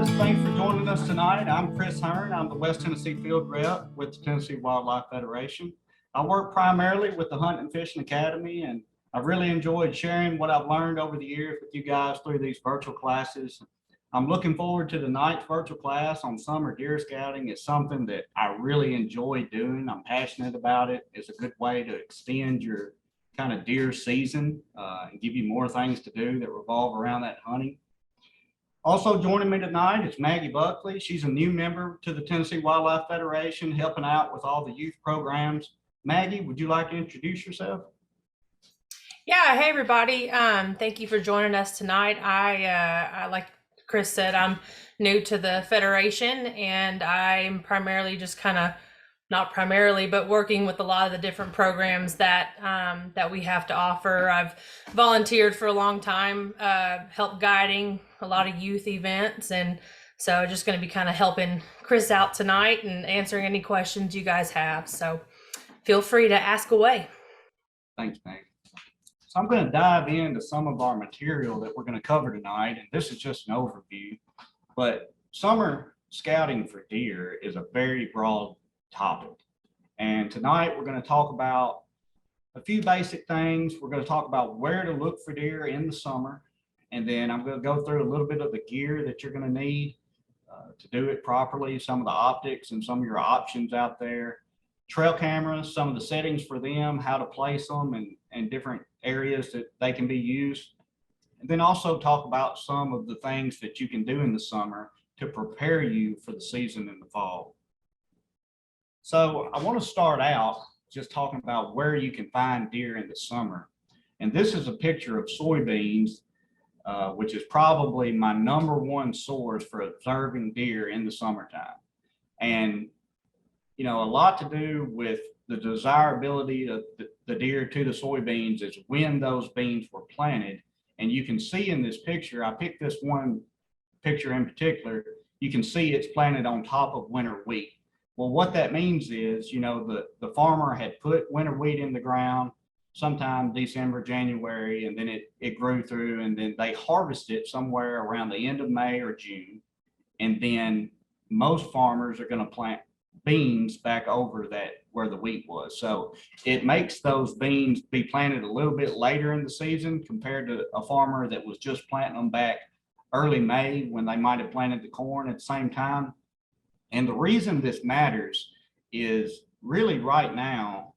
guys, thanks for joining us tonight. I'm Chris Hearn. I'm the West Tennessee Field Rep with the Tennessee Wildlife Federation. I work primarily with the Hunt and Fishing Academy, and I've really enjoyed sharing what I've learned over the years with you guys through these virtual classes. I'm looking forward to tonight's virtual class on summer deer scouting. It's something that I really enjoy doing. I'm passionate about it. It's a good way to extend your kind of deer season and give you more things to do that revolve around that hunting. Also joining me tonight is Maggie Buckley. She's a new member to the Tennessee Wildlife Federation, helping out with all the youth programs. Maggie, would you like to introduce yourself? Yeah, hey everybody. Thank you for joining us tonight. I like Chris said, I'm new to the Federation, and I'm primarily just kind of, not primarily, but working with a lot of the different programs that that we have to offer. I've volunteered for a long time, help guiding a lot of youth events, and so just going to be kind of helping Chris out tonight and answering any questions you guys have. So feel free to ask away. Thanks, Maggie. So I'm going to dive into some of our material that we're going to cover tonight, and this is just an overview, but summer scouting for deer is a very broad topic. And tonight we're going to talk about a few basic things. We're going to talk about where to look for deer in the summer. And then I'm going to go through a little bit of the gear that you're going to need to do it properly, some of the optics and some of your options out there, trail cameras, some of the settings for them, how to place them, and different areas that they can be used. And then also talk about some of the things that you can do in the summer to prepare you for the season in the fall. So I want to start out just talking about where you can find deer in the summer. And this is a picture of soybeans, which is probably my #1 source for observing deer in the summertime. And, you know, a lot to do with the desirability of the deer to the soybeans is when those beans were planted. And you can see in this picture, I picked this one picture in particular, you can see it's planted on top of winter wheat. Well, what that means is, you know, the farmer had put winter wheat in the ground sometime December, January, and then it grew through, and then they harvested it somewhere around the end of May or June. And then most farmers are going to plant beans back over that where the wheat was. So it makes those beans be planted a little bit later in the season compared to a farmer that was just planting them back early May when they might have planted the corn at the same time. And the reason this matters is really right now,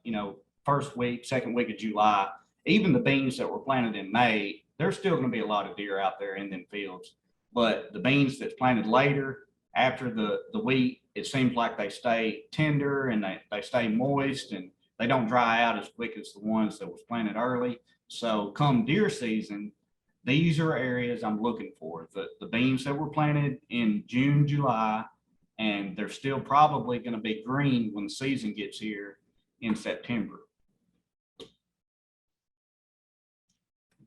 you know, first week, second week of July, even the beans that were planted in May, there's still going to be a lot of deer out there in them fields. But the beans that's planted later after the wheat, it seems like they stay tender and they stay moist and they don't dry out as quick as the ones that was planted early. So come deer season, these are areas I'm looking for. The beans that were planted in June, July, and they're still probably going to be green when the season gets here in September.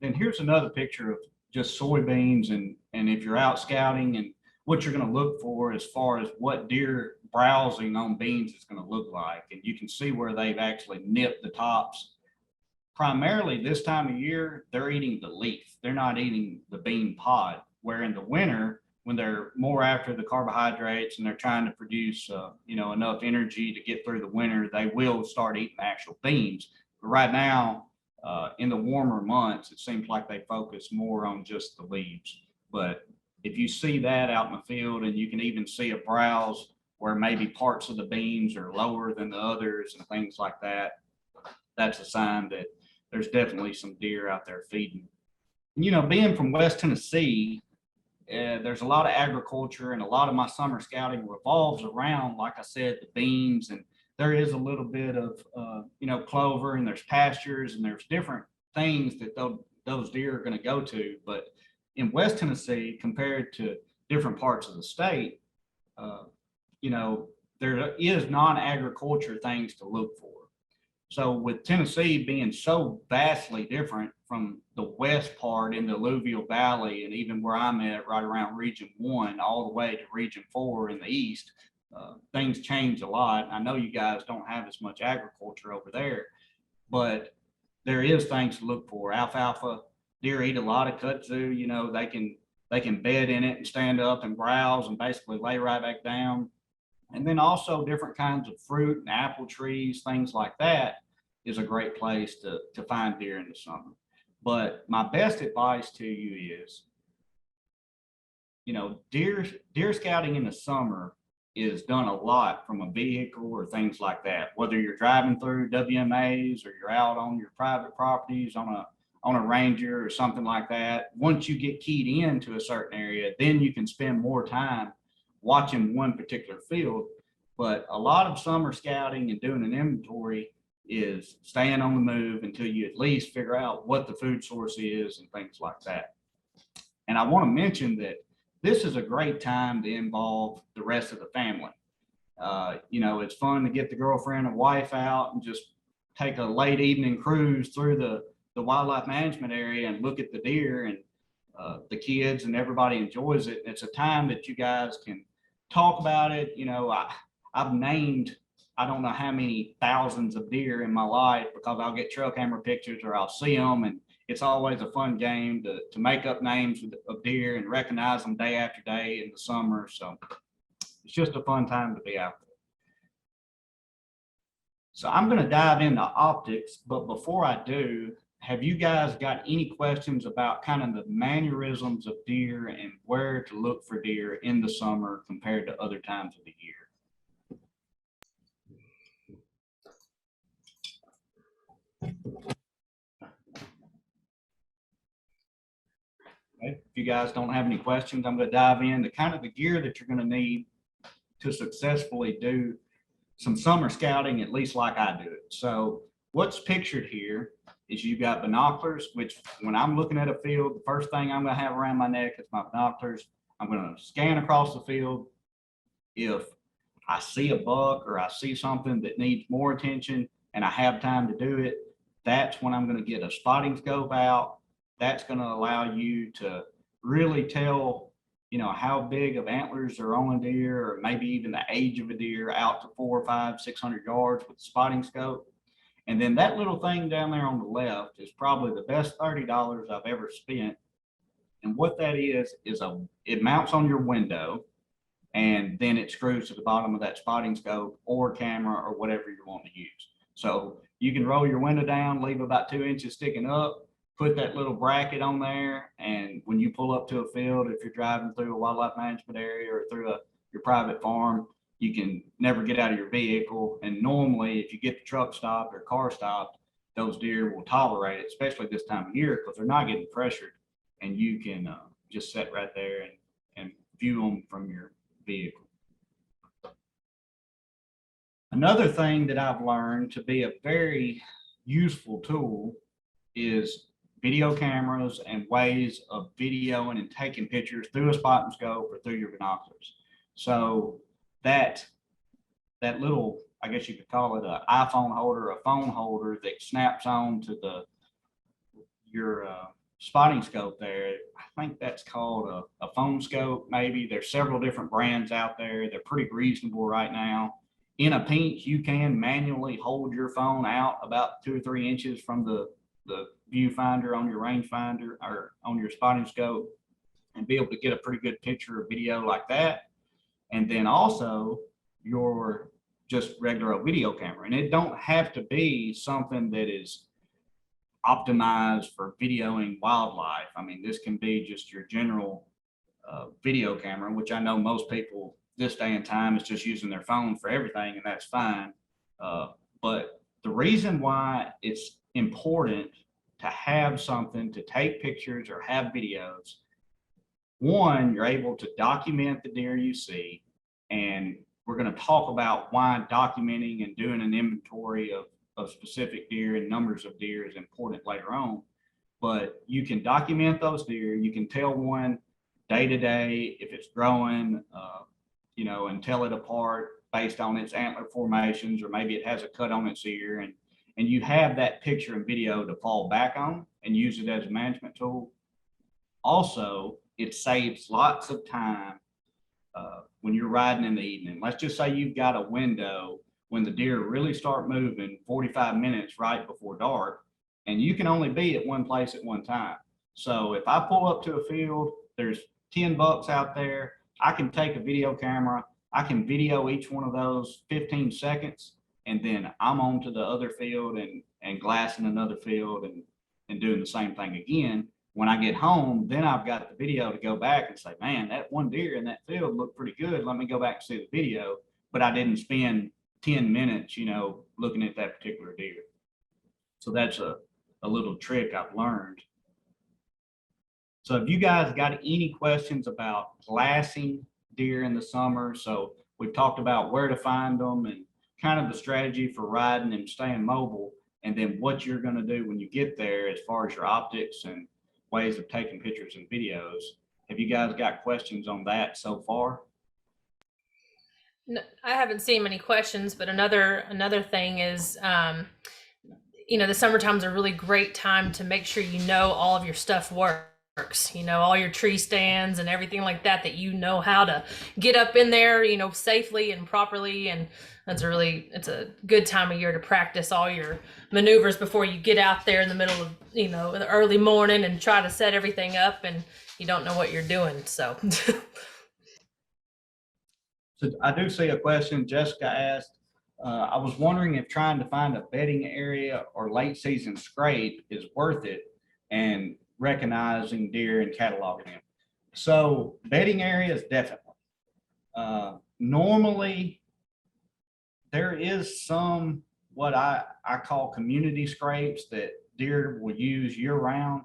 Then here's another picture of just soybeans, and if you're out scouting and what you're going to look for as far as what deer browsing on beans is going to look like. And you can see where they've actually nipped the tops. Primarily this time of year, they're eating the leaf. They're not eating the bean pod, where in the winter, when they're more after the carbohydrates and they're trying to produce, you know, enough energy to get through the winter, they will start eating actual beans. But right now, in the warmer months, it seems like they focus more on just the leaves. But if you see that out in the field, and you can even see a browse where maybe parts of the beans are lower than the others and things like that, that's a sign that there's definitely some deer out there feeding. You know, being from West Tennessee, there's a lot of agriculture, and a lot of my summer scouting revolves around, like I said, the beans, and there is a little bit of, you know, clover, and there's pastures, and there's different things that those deer are going to go to. But in West Tennessee, compared to different parts of the state, you know, there is non-agriculture things to look for. So with Tennessee being so vastly different from the west part in the alluvial valley, and even where I'm at right around region 1 all the way to region 4 in the east, things change a lot. I know you guys don't have as much agriculture over there, but there is things to look for. Alfalfa, deer eat a lot of kudzu. You know, they they can bed in it and stand up and browse and basically lay right back down. And then also different kinds of fruit and apple trees, things like that is a great place to find deer in the summer. But my best advice to you is, deer scouting in the summer is done a lot from a vehicle or things like that. Whether you're driving through WMAs or you're out on your private properties on a Ranger or something like that. Once you get keyed into a certain area, then you can spend more time watching one particular field. But a lot of summer scouting and doing an inventory is staying on the move until you at least figure out what the food source is and things like that. And I want to mention that this is a great time to involve the rest of the family. It's fun to get the girlfriend and wife out and just take a late evening cruise through the wildlife management area and look at the deer, and the kids and everybody enjoys it. It's a time that you guys can talk about it. I've named, I don't know how many thousands of deer in my life because I'll get trail camera pictures or I'll see them, and it's always a fun game to make up names of deer and recognize them day after day in the summer. So it's just a fun time to be out there. So I'm going to dive into optics, but before I do, have you guys got any questions about kind of the mannerisms of deer and where to look for deer in the summer compared to other times of the year? Okay. If you guys don't have any questions, I'm going to dive into kind of the gear that you're going to need to successfully do some summer scouting, at least like I do it. So what's pictured here is you've got binoculars, which when I'm looking at a field, the first thing I'm going to have around my neck is my binoculars. I'm going to scan across the field. If I see a buck or I see something that needs more attention and I have time to do it, that's when I'm going to get a spotting scope out. That's going to allow you to really tell, how big of antlers are on a deer, or maybe even the age of a deer out to 400, 500, 600 yards with the spotting scope. And then that little thing down there on the left is probably the best $30 I've ever spent. And what that is it mounts on your window, and then it screws to the bottom of that spotting scope or camera or whatever you want to use. So you can roll your window down, leave about 2 inches sticking up, put that little bracket on there, and when you pull up to a field, if you're driving through a wildlife management area or through your private farm, you can never get out of your vehicle. And normally, if you get the truck stopped or car stopped, those deer will tolerate it, especially this time of year, because they're not getting pressured, and you can just sit right there and view them from your vehicle. Another thing that I've learned to be a very useful tool is video cameras and ways of videoing and taking pictures through a spotting scope or through your binoculars. So that little, I guess you could call it an iPhone holder, a phone holder that snaps on to your spotting scope there. I think that's called a phone scope. Maybe there's several different brands out there. They're pretty reasonable right now. In a pinch, you can manually hold your phone out about 2 or 3 inches from the viewfinder on your rangefinder or on your spotting scope and be able to get a pretty good picture or video like that. And then also your just regular video camera. And it don't have to be something that is optimized for videoing wildlife. I mean, this can be just your general video camera, which I know most people this day and time is just using their phone for everything, and that's fine. But the reason why it's important to have something to take pictures or have videos, one, you're able to document the deer you see, and we're going to talk about why documenting and doing an inventory of specific deer and numbers of deer is important later on. But you can document those deer. You can tell one day to day if it's growing, and tell it apart based on its antler formations, or maybe it has a cut on its ear, and you have that picture and video to fall back on and use it as a management tool. Also, it saves lots of time when you're riding in the evening. Let's just say you've got a window when the deer really start moving 45 minutes right before dark, and you can only be at one place at one time. So if I pull up to a field, there's $10 out there. I can take a video camera. I can video each one of those 15 seconds, and then I'm on to the other field and glassing another field and doing the same thing again. When I get home, then I've got the video to go back and say, man, that one deer in that field looked pretty good. Let me go back and see the video. But I didn't spend 10 minutes, looking at that particular deer. So that's a little trick I've learned. So if you guys got any questions about glassing deer in the summer, so we've talked about where to find them and kind of the strategy for riding and staying mobile, and then what you're going to do when you get there as far as your optics and ways of taking pictures and videos. Have you guys got questions on that so far? No, I haven't seen many questions, but another thing is, the summertime's a really great time to make sure all of your stuff works. All your tree stands and everything like that how to get up in there, safely and properly. And it's a good time of year to practice all your maneuvers before you get out there in the middle of, the early morning and try to set everything up and you don't know what you're doing. So. So I do see a question Jessica asked. I was wondering if trying to find a bedding area or late season scrape is worth it, and recognizing deer and cataloging them. So bedding areas, definitely. Normally, there is some what I call community scrapes that deer will use year round.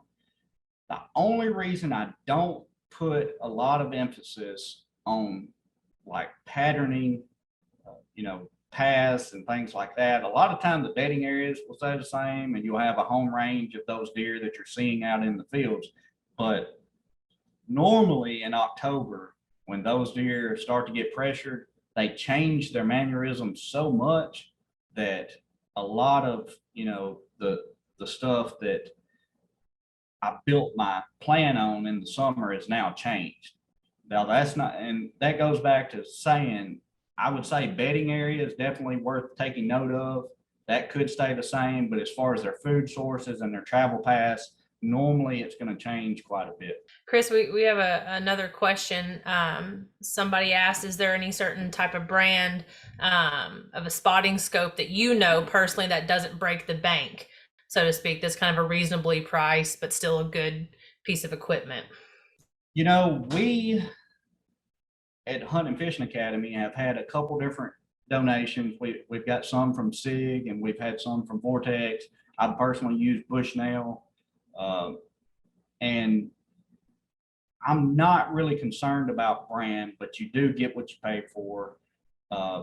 The only reason I don't put a lot of emphasis on like patterning, paths and things like that. A lot of times the bedding areas will stay the same and you'll have a home range of those deer that you're seeing out in the fields. But normally in October, when those deer start to get pressured, they change their mannerisms so much that a lot of, the stuff that I built my plan on in the summer is now changed. Now that's not, and that goes back to saying, I would say bedding area is definitely worth taking note of. That could stay the same, but as far as their food sources and their travel paths, normally it's going to change quite a bit. Chris, we have another question. Somebody asked, is there any certain type of brand of a spotting scope that personally that doesn't break the bank, so to speak, that's kind of a reasonably priced, but still a good piece of equipment? We at Hunt and Fishing Academy have had a couple different donations. We've got some from SIG and we've had some from Vortex. I personally use Bushnell. And I'm not really concerned about brand, but you do get what you pay for.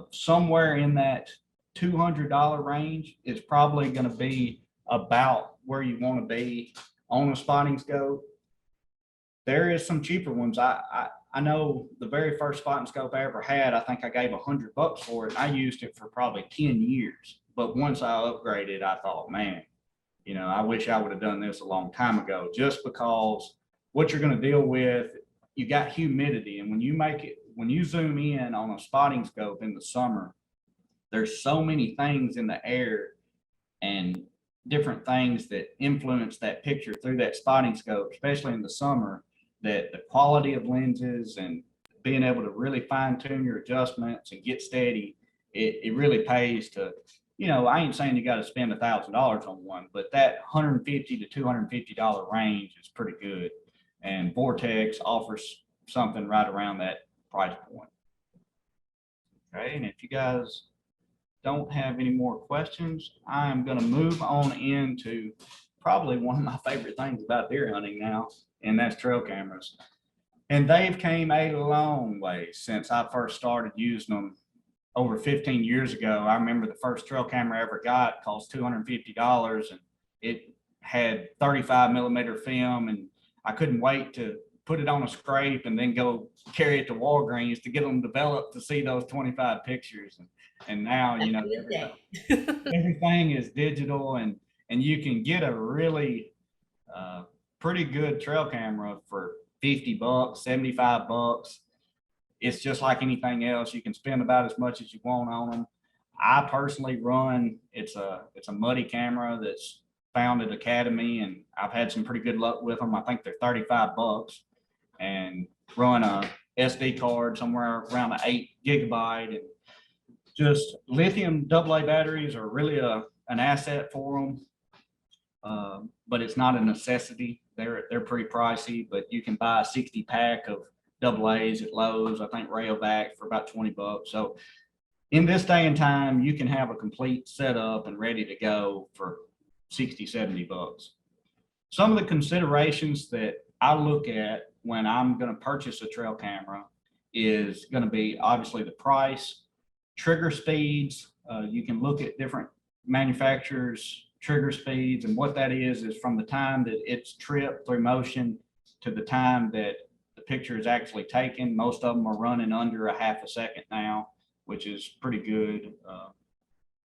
Somewhere in that $200 range is probably going to be about where you want to be on a spotting scope. There is some cheaper ones. I know the very first spotting scope I ever had, I think I gave $100 for it. And I used it for probably 10 years. But once I upgraded, I thought, man, I wish I would have done this a long time ago, just because what you're going to deal with, you got humidity. And when you zoom in on a spotting scope in the summer, there's so many things in the air and different things that influence that picture through that spotting scope, especially in the summer, that the quality of lenses and being able to really fine tune your adjustments and get steady, it really pays to, I ain't saying you got to spend $1,000 on one, but that $150 to $250 range is pretty good. And Vortex offers something right around that price point. Okay, and if you guys don't have any more questions, I'm going to move on into probably one of my favorite things about deer hunting now, and that's trail cameras. And they've came a long way since I first started using them over 15 years ago. I remember the first trail camera I ever got cost $250, and it had 35 millimeter film, and I couldn't wait to put it on a scrape and then go carry it to Walgreens to get them developed to see those 25 pictures. And now, everything is digital, and you can get a really pretty good trail camera for $50, $75. It's just like anything else. You can spend about as much as you want on them. I personally run, it's a Muddy camera that's found at Academy, and I've had some pretty good luck with them. I think they're $35, and run a SD card somewhere around the 8 GB, and just lithium AA batteries are really an asset for them. But it's not a necessity. They're pretty pricey, but you can buy a 60 pack of AA's at Lowe's, I think Rayovac, for about 20 bucks. So in this day and time, you can have a complete setup and ready to go for 60, 70 bucks. Some of the considerations that I look at when I'm going to purchase a trail camera is going to be obviously the price, trigger speeds. You can look at different manufacturers' trigger speeds, and what that is from the time that it's tripped through motion to the time that the picture is actually taken. Most of them are running under a half a second now, which is pretty good.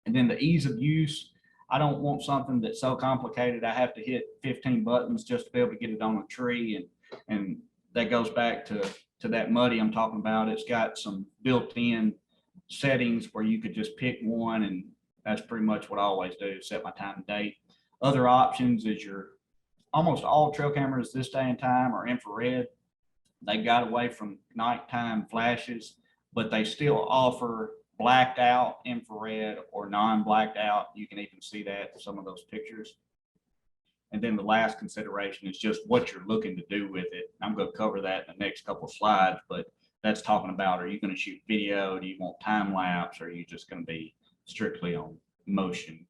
And then the ease of use. I don't want something that's so complicated I have to hit 15 buttons just to be able to get it on a tree. And that goes back to that Muddy I'm talking about. It's got some built-in settings where you could just pick one, and that's pretty much what I always do, set my time and date. Other options is almost all trail cameras this day and time are infrared. They got away from nighttime flashes, but they still offer blacked out infrared or non-blacked out. You can even see that in some of those pictures. And then the last consideration is just what you're looking to do with it. I'm going to cover that in the next couple of slides, but that's talking about, are you going to shoot video? Do you want time lapse? Or are you just going to be strictly on motion?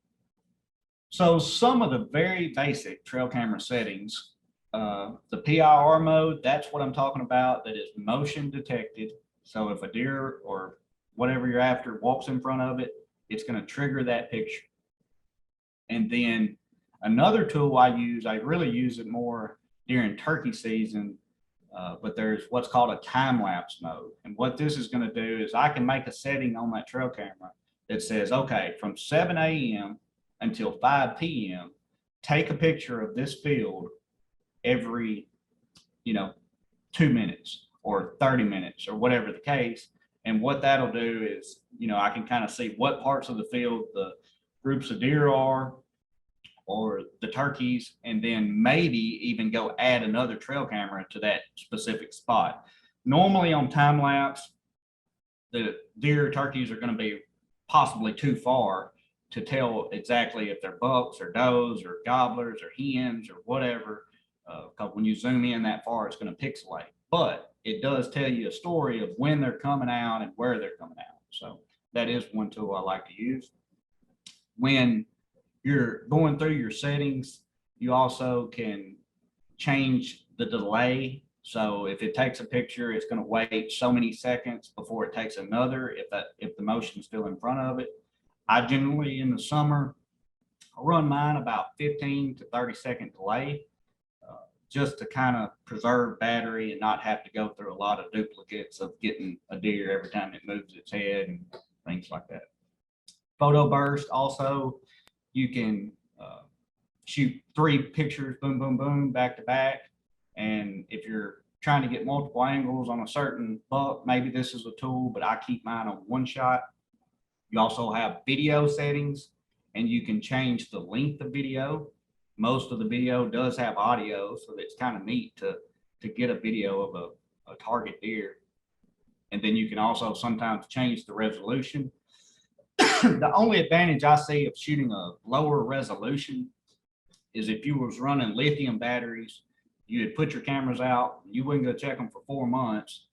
So some of the very basic trail camera settings, the PIR mode, that's what I'm talking about. That is motion detected. So if a deer or whatever you're after walks in front of it, it's going to trigger that picture. And then another tool I really use it more during turkey season, but there's what's called a time lapse mode. And what this is going to do is I can make a setting on that trail camera that says, okay, from 7 a.m. until 5 p.m., take a picture of this field every, 2 minutes or 30 minutes or whatever the case. And what that'll do is, I can kind of see what parts of the field the groups of deer are, or the turkeys, and then maybe even go add another trail camera to that specific spot. Normally on time lapse, the deer turkeys are going to be possibly too far to tell exactly if they're bucks or does or gobblers or hens or whatever. Because when you zoom in that far, it's going to pixelate. But it does tell you a story of when they're coming out and where they're coming out. So that is one tool I like to use. When you're going through your settings, you also can change the delay. So if it takes a picture, it's going to wait so many seconds before it takes another, if the motion is still in front of it. I generally, in the summer, run mine about 15 to 30 second delay, just to kind of preserve battery and not have to go through a lot of duplicates of getting a deer every time it moves its head and things like that. Photo burst also, you can shoot 3 pictures, boom, boom, boom, back to back. And if you're trying to get multiple angles on a certain buck, maybe this is a tool, but I keep mine on one shot. You also have video settings, and you can change the length of video. Most of the video does have audio, so it's kind of neat to get a video of a target deer. And then you can also sometimes change the resolution. The only advantage I see of shooting a lower resolution is if you was running lithium batteries, you would put your cameras out, you wouldn't go check them for 4 months,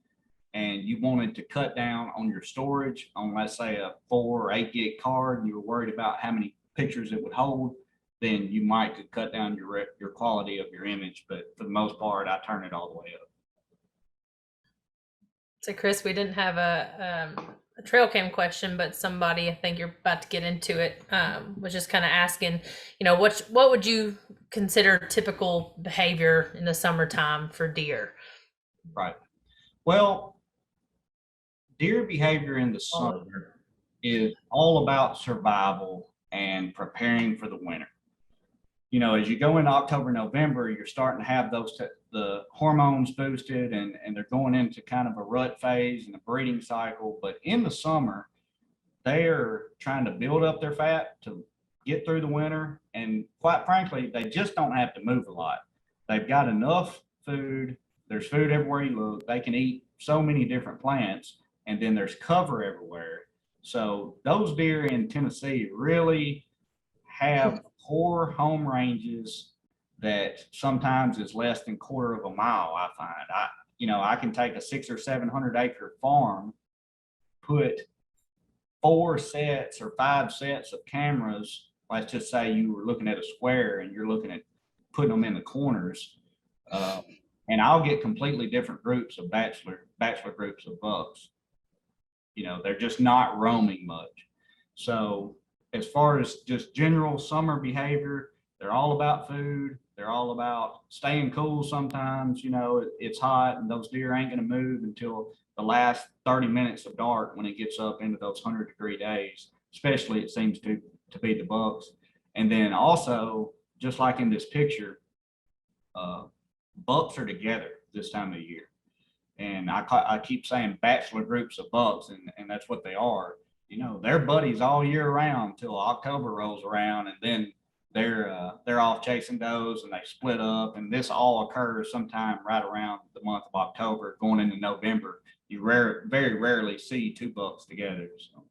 and you wanted to cut down on your storage on, let's say, a 4 or 8 gig card, and you were worried about how many pictures it would hold, then you might could cut down your quality of your image. But for the most part, I turn it all the way up. So Chris, we didn't have a trail cam question, but somebody, I think you're about to get into it, was just kind of asking, what would you consider typical behavior in the summertime for deer? Right. Well, deer behavior in the summer is all about survival and preparing for the winter. As you go in October, November, you're starting to have the hormones boosted, and they're going into kind of a rut phase and a breeding cycle. But in the summer, they're trying to build up their fat to get through the winter. And quite frankly, they just don't have to move a lot. They've got enough food there's food everywhere you look. They can eat so many different plants, and then there's cover everywhere. So those deer in Tennessee really have poor home ranges that sometimes is less than quarter of a mile. I find I can take a 600 or 700 acre farm, put 4 sets or 5 sets of cameras. Let's just say you were looking at a square and you're looking at putting them in the corners, and I'll get completely different groups of bachelor groups of bucks. They're just not roaming much. So as far as just general summer behavior, they're all about food. They're all about staying cool. Sometimes, it's hot and those deer ain't going to move until the last 30 minutes of dark when it gets up into those 100-degree days, especially it seems to be the bucks. And then also, just like in this picture, bucks are together this time of year. And I keep saying bachelor groups of bucks, and that's what they are. They're buddies all year round till October rolls around, and then they're off chasing does and they split up. And this all occurs sometime right around the month of October, going into November. You very rarely see 2 bucks together. So.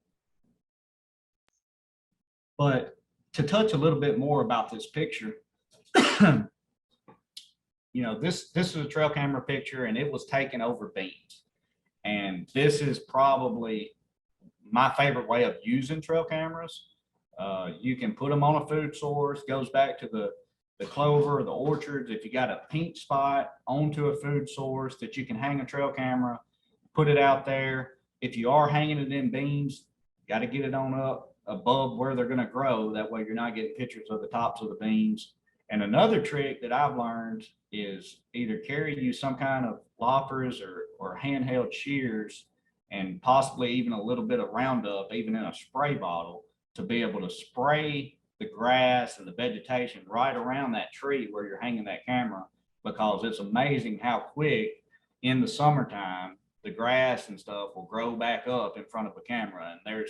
But to touch a little bit more about this picture, this is a trail camera picture, and it was taken over beans. And this is probably my favorite way of using trail cameras. You can put them on a food source, goes back to the clover, the orchards. If you got a pink spot onto a food source that you can hang a trail camera, put it out there. If you are hanging it in beans, got to get it on up above where they're going to grow. That way you're not getting pictures of the tops of the beans. And another trick that I've learned is either carry you some kind of loppers or handheld shears, and possibly even a little bit of Roundup, even in a spray bottle, to be able to spray the grass and the vegetation right around that tree where you're hanging that camera, because it's amazing how quick in the summertime the grass and stuff will grow back up in front of a camera. And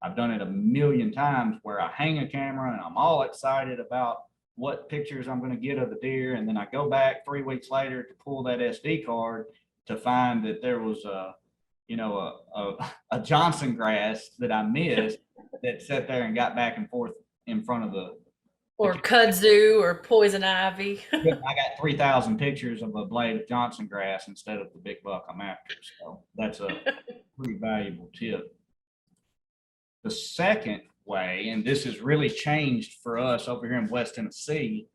I've done it a million times where I hang a camera and I'm all excited about what pictures I'm going to get of the deer, and then I go back 3 weeks later to pull that SD card to find that there was a Johnson grass that I missed that sat there and got back and forth in front of or kudzu or poison ivy. I got 3,000 pictures of a blade of Johnson grass instead of the big buck I'm after. So that's a pretty valuable tip. The second way, and this has really changed for us over here in West Tennessee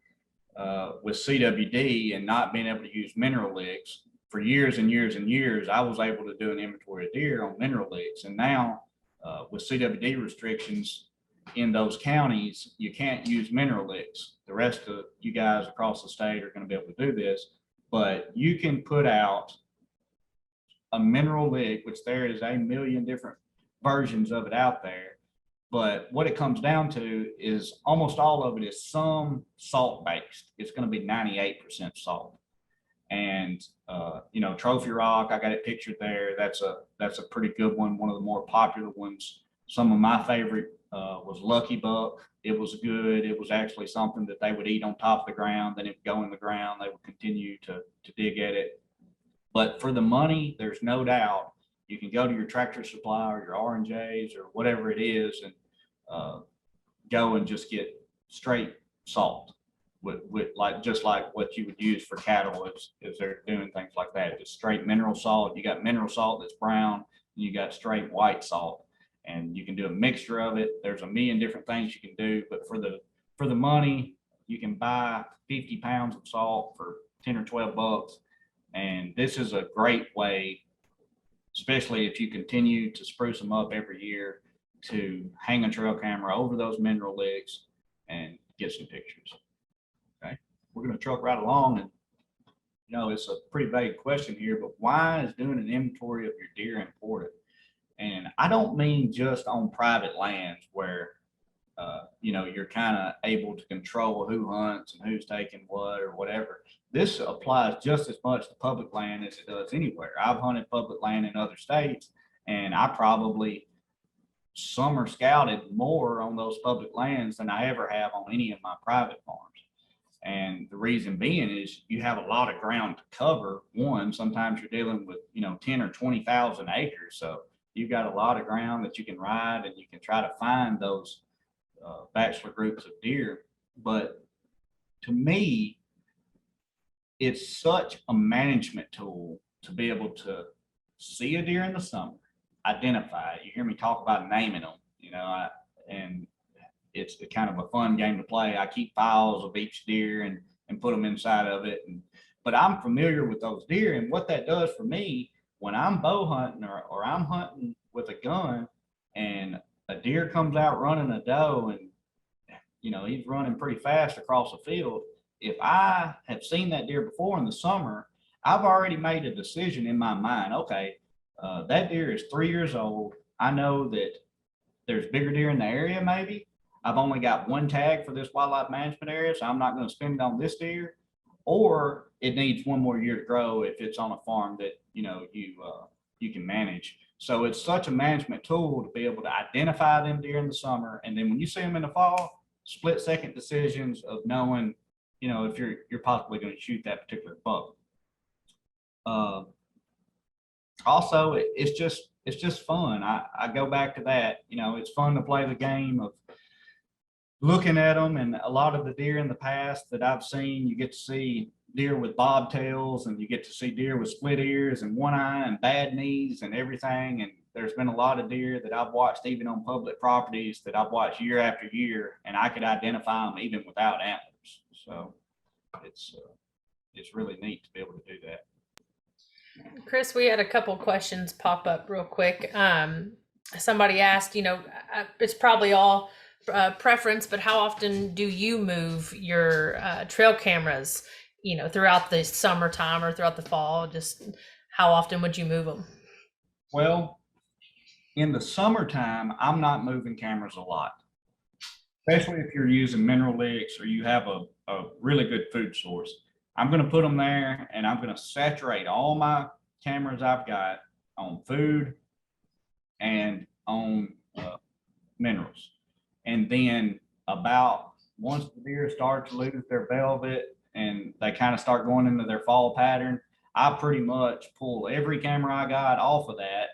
with CWD and not being able to use mineral licks. For years and years and years, I was able to do an inventory of deer on mineral licks. And now with CWD restrictions in those counties, you can't use mineral licks. The rest of you guys across the state are going to be able to do this, but you can put out a mineral lick, which there is a million different versions of it out there. But what it comes down to is almost all of it is some salt based. It's going to be 98% salt. And Trophy Rock, I got it pictured there. That's a pretty good one. One of the more popular ones. Some of my favorite was Lucky Buck. It was good. It was actually something that they would eat on top of the ground. Then it would go in the ground. They would continue to dig at it. But for the money, there's no doubt you can go to your Tractor Supply or your R&J's or whatever it is, and go and just get straight salt with just like what you would use for cattle as they're doing things like that. Just straight mineral salt. You got mineral salt that's brown, and you got straight white salt, and you can do a mixture of it. There's a million different things you can do, but for the money, you can buy 50 pounds of salt for 10 or 12 bucks. And this is a great way, especially if you continue to spruce them up every year, to hang a trail camera over those mineral licks and get some pictures. Okay, we're going to truck right along, and it's a pretty vague question here, but why is doing an inventory of your deer important? And I don't mean just on private lands where you're kind of able to control who hunts and who's taking what or whatever. This applies just as much to public land as it does anywhere. I've hunted public land in other states, and I probably summer scouted more on those public lands than I ever have on any of my private farms. And the reason being is you have a lot of ground to cover. One, sometimes you're dealing with, 10 or 20,000 acres. So you've got a lot of ground that you can ride, and you can try to find those bachelor groups of deer. But to me, it's such a management tool to be able to see a deer in the summer, identify it. You hear me talk about naming them, and it's kind of a fun game to play. I keep files of each deer and put them inside of it. But I'm familiar with those deer, and what that does for me when I'm bow hunting or I'm hunting with a gun and a deer comes out running a doe, and he's running pretty fast across the field. If I have seen that deer before in the summer, I've already made a decision in my mind. Okay, that deer is 3 years old. I know that there's bigger deer in the area. Maybe I've only got one tag for this wildlife management area, so I'm not going to spend it on this deer. Or it needs one more year to grow if it's on a farm that you can manage. So it's such a management tool to be able to identify them deer in the summer, and then when you see them in the fall, split second decisions of knowing, if you're possibly going to shoot that particular buck. Also, it's just fun. I go back to that. It's fun to play the game of looking at them, and a lot of the deer in the past that I've seen, you get to see deer with bobtails, and you get to see deer with split ears and one eye and bad knees and everything. And there's been a lot of deer that I've watched even on public properties that I've watched year after year, and I could identify them even without antlers. So it's really neat to be able to do that. Chris, we had a couple questions pop up real quick. Somebody asked, it's probably all preference, but how often do you move your trail cameras, throughout the summertime or throughout the fall? Just how often would you move them? Well, in the summertime, I'm not moving cameras a lot, especially if you're using mineral licks or you have a really good food source. I'm going to put them there, and I'm going to saturate all my cameras I've got on food and on minerals. And then about once the deer start to lose their velvet and they kind of start going into their fall pattern, I pretty much pull every camera I got off of that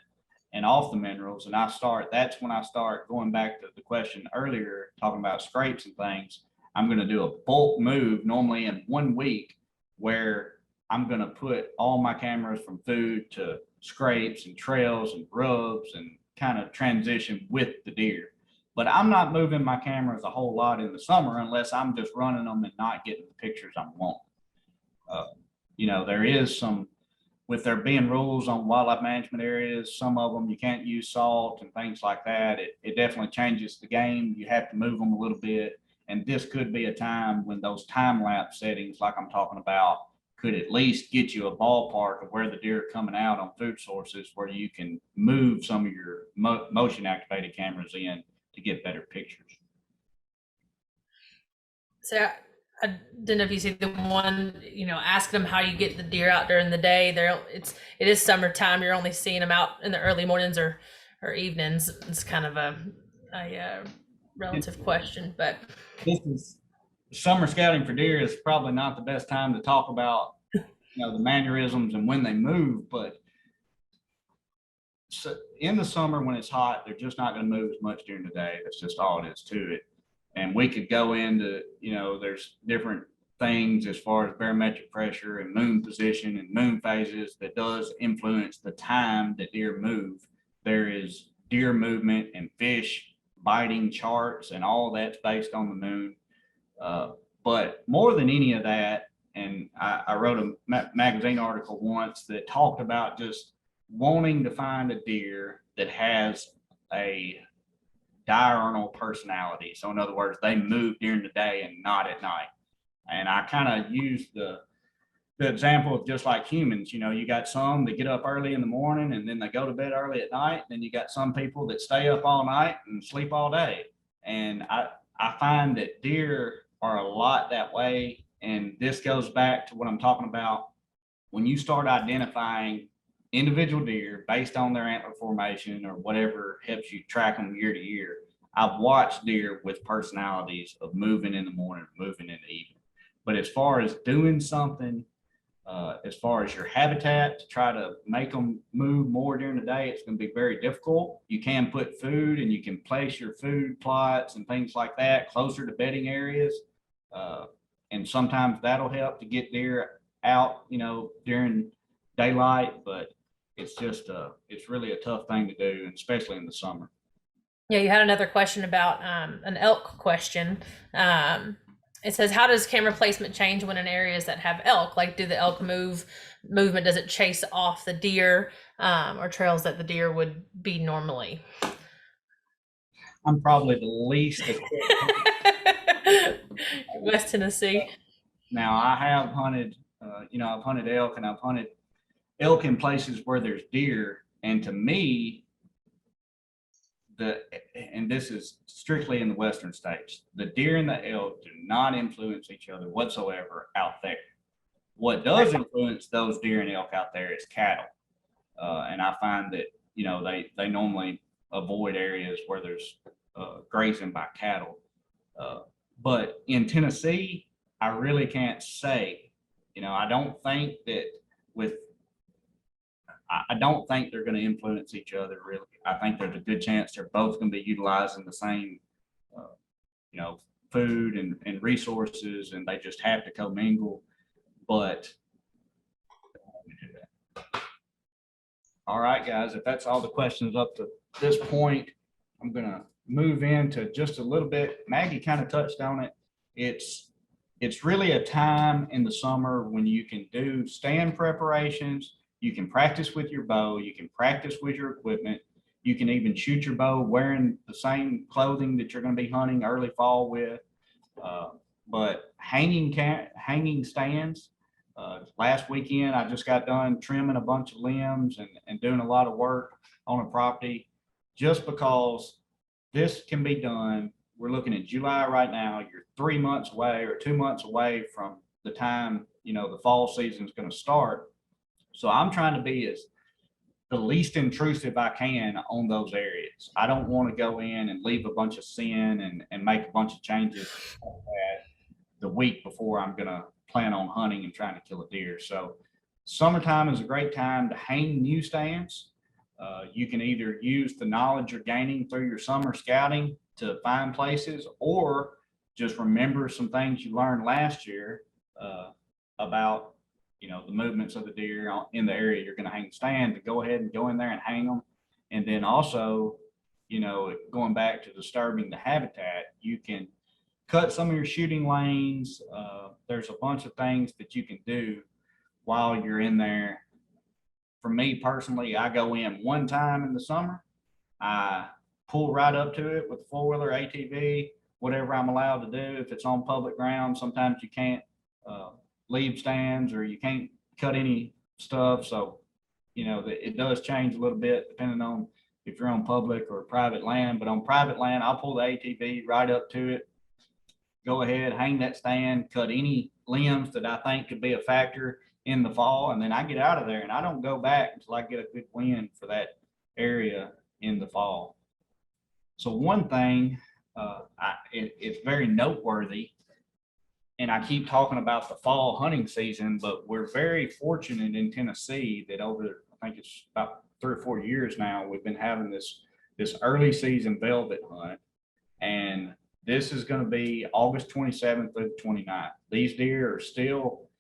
and off the minerals. And that's when I start going back to the question earlier, talking about scrapes and things. I'm going to do a bulk move normally in 1 week, where I'm going to put all my cameras from food to scrapes and trails and rubs and kind of transition with the deer. But I'm not moving my cameras a whole lot in the summer unless I'm just running them and not getting the pictures I want. There is some, with there being rules on wildlife management areas, some of them you can't use salt and things like that. It definitely changes the game. You have to move them a little bit. And this could be a time when those time lapse settings, like I'm talking about, could at least get you a ballpark of where the deer are coming out on food sources, where you can move some of your motion activated cameras in to get better pictures. So I didn't know if you see the one, ask them how you get the deer out during the day. It is summertime. You're only seeing them out in the early mornings or evenings. It's kind of a relative question, but this is summer scouting for deer is probably not the best time to talk about, the mannerisms and when they move. But so in the summer when it's hot, they're just not going to move as much during the day. That's just all it is to it. And we could go into, there's different things as far as barometric pressure and moon position and moon phases that does influence the time that deer move. There is deer movement and fish biting charts, and all that's based on the moon. But more than any of that, and I wrote a magazine article once that talked about just wanting to find a deer that has a diurnal personality. So in other words, they move during the day and not at night. And I kind of used the example of just like humans. You got some that get up early in the morning and then they go to bed early at night. Then you got some people that stay up all night and sleep all day. And I find that deer are a lot that way. And this goes back to what I'm talking about. When you start identifying individual deer based on their antler formation or whatever helps you track them year to year, I've watched deer with personalities of moving in the morning, moving in the evening. But as far as doing something, as far as your habitat to try to make them move more during the day, it's going to be very difficult. You can put food and you can place your food plots and things like that closer to bedding areas. And sometimes that'll help to get deer out, you know, during daylight, but it's just, it's really a tough thing to do, and especially in the summer. Yeah, you had another question about an elk question. It says, how does camera placement change when in areas that have elk? Like, do the elk movement, does it chase off the deer or trails that the deer would be normally? I'm probably the least. West Tennessee. Now I have hunted, you know, I've hunted elk, and I've hunted elk in places where there's deer. And to me, and this is strictly in the western states, the deer and the elk do not influence each other whatsoever out there. What does influence those deer and elk out there is cattle. And I find that, you know, they normally avoid areas where there's grazing by cattle. But in Tennessee, I really can't say. You know, I don't think that with, I don't think they're going to influence each other really. I think there's a good chance they're both going to be utilizing the same, you know, food and resources, and they just have to commingle. But all right, guys, if that's all the questions up to this point, I'm going to move into just a little bit. Maggie kind of touched on it. It's really a time in the summer when you can do stand preparations. You can practice with your bow. You can practice with your equipment. You can even shoot your bow wearing the same clothing that you're going to be hunting early fall with. But hanging stands. Last weekend, I just got done trimming a bunch of limbs and doing a lot of work on a property, just because this can be done. We're looking at July right now. You're 3 months away or 2 months away from the time, you know, the fall season is going to start. So I'm trying to be as the least intrusive I can on those areas. I don't want to go in and leave a bunch of sin and make a bunch of changes the week before I'm going to plan on hunting and trying to kill a deer. So summertime is a great time to hang new stands. You can either use the knowledge you're gaining through your summer scouting to find places, or just remember some things you learned last year about, you know, the movements of the deer in the area you're going to hang the stand, to go ahead and go in there and hang them. And then also, you know, going back to disturbing the habitat, you can cut some of your shooting lanes. There's a bunch of things that you can do while you're in there. For me personally, I go in one time in the summer. I pull right up to it with a four-wheeler ATV, whatever I'm allowed to do. If it's on public ground, sometimes you can't leave stands or you can't cut any stuff. So, you know, it does change a little bit depending on if you're on public or private land. But on private land, I'll pull the ATV right up to it, go ahead, hang that stand, cut any limbs that I think could be a factor in the fall, and then I get out of there and I don't go back until I get a good wind for that area in the fall. So one thing, it's very noteworthy, and I keep talking about the fall hunting season, but we're very fortunate in Tennessee that over, I think it's about 3 or 4 years now, we've been having this early season velvet hunt. And this is going to be August 27th through the 29th. These deer are still,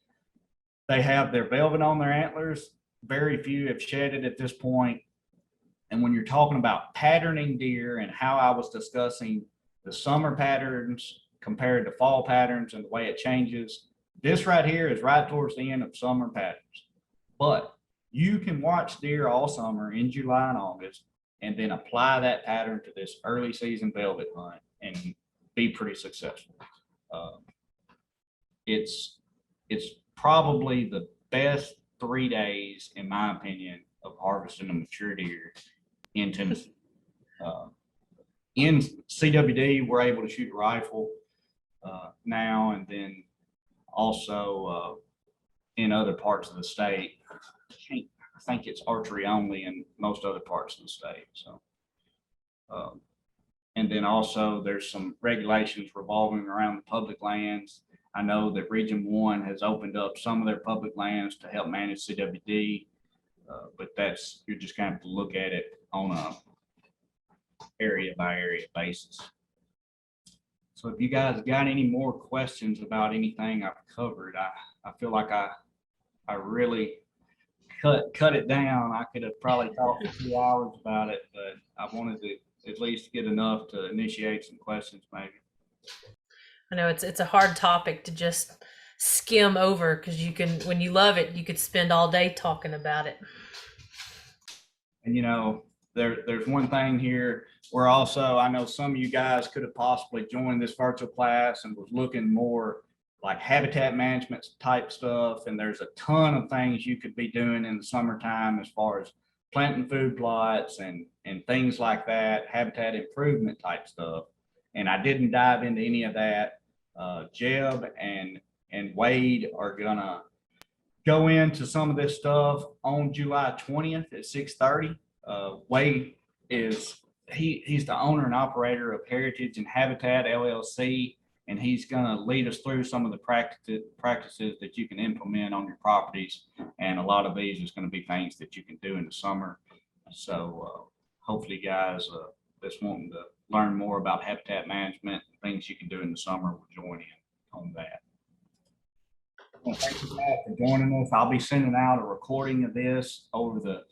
they have their velvet on their antlers. Very few have shedded at this point. And when you're talking about patterning deer and how I was discussing the summer patterns compared to fall patterns and the way it changes, this right here is right towards the end of summer patterns. But you can watch deer all summer in July and August and then apply that pattern to this early season velvet hunt and be pretty successful. It's probably the best 3 days, in my opinion, of harvesting a mature deer in Tennessee. In CWD, we're able to shoot a rifle now, and then also in other parts of the state, I think it's archery only in most other parts of the state. So, and then also there's some regulations revolving around the public lands. I know that Region 1 has opened up some of their public lands to help manage CWD, but you're just going to have to look at it on a area by area basis. So if you guys got any more questions about anything I've covered, I feel like I really cut it down. I could have probably talked for 2 hours about it, but I wanted to at least get enough to initiate some questions maybe. I know it's a hard topic to just skim over, because when you love it, you could spend all day talking about it. And there's one thing here. I know some of you guys could have possibly joined this virtual class and was looking more like habitat management type stuff. And there's a ton of things you could be doing in the summertime as far as planting food plots and things like that, habitat improvement type stuff. And I didn't dive into any of that. Jeb and Wade are gonna go into some of this stuff on July 20th at 6:30. Wade he's the owner and operator of Heritage and Habitat LLC, and he's gonna lead us through some of the practices that you can implement on your properties. And a lot of these is gonna be things that you can do in the summer. So hopefully guys that's wanting to learn more about habitat management, things you can do in the summer, will join in on that. Well, thank you guys for joining us. I'll be sending out a recording of this over the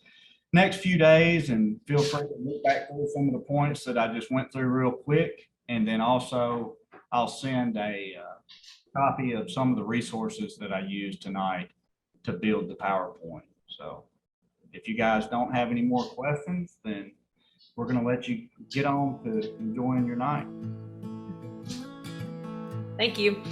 next few days, and feel free to look back through some of the points that I just went through real quick. And then also I'll send a copy of some of the resources that I used tonight to build the PowerPoint. So if you guys don't have any more questions, then we're going to let you get on to enjoying your night. Thank you.